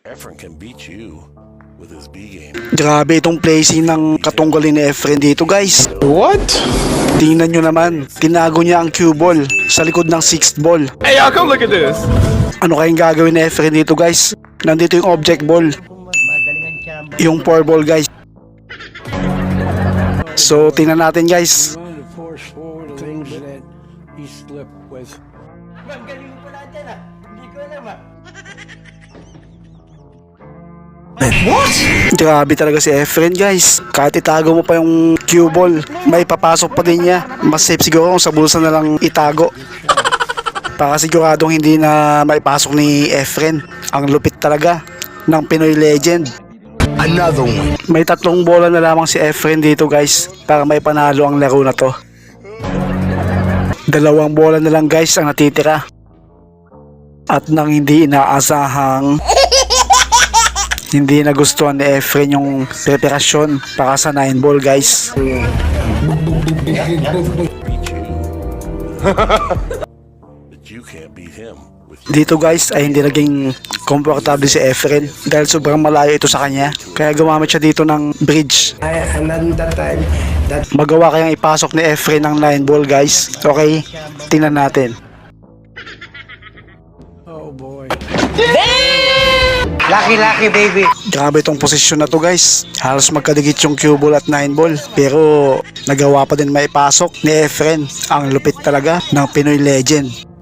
Efren can beat you with his B game. Grabe itong placing ng katunggalin ni Efren dito guys. What? Tingnan nyo naman, tinago niya ang cue ball sa likod ng 6th ball. Hey, y'all, come look at this. Ano kayang gagawin ni Efren dito guys? Nandito yung object ball, yung 4 ball guys. So tingnan natin guys. Trying to force forward a little bit and he slipped with. Galing mo pala dyan ah. Hindi ko alam ah. Grabe talaga si Efren guys. Kahit itago mo pa yung cue ball, may papasok pa din niya. Mas safe siguro kung sa bulsa na lang itago. Para siguradong hindi na maipasok ni Efren. Ang lupit talaga ng Pinoy legend. Another one. May 3 bola na lamang si Efren dito guys para may panalo ang laro na to. 2 bola na lang guys ang natitira. At nang hindi inaasahang hindi nagustuhan ni Efren yung preparasyon para sa 9 ball guys. Beat you. But you can't beat him with your Dito guys ay hindi naging komportable si Efren dahil sobrang malayo ito sa kanya. Kaya gumamit siya dito ng bridge. And then that time, that Magawa kayang ipasok ni Efren ng 9 ball guys. Okay, tingnan natin. oh boy. Lucky baby. Grabe itong posisyon na to guys. Halos magkadikit yung cue ball at 9 ball. Pero nagawa pa din maipasok ni Efren. Ang lupit talaga ng Pinoy legend.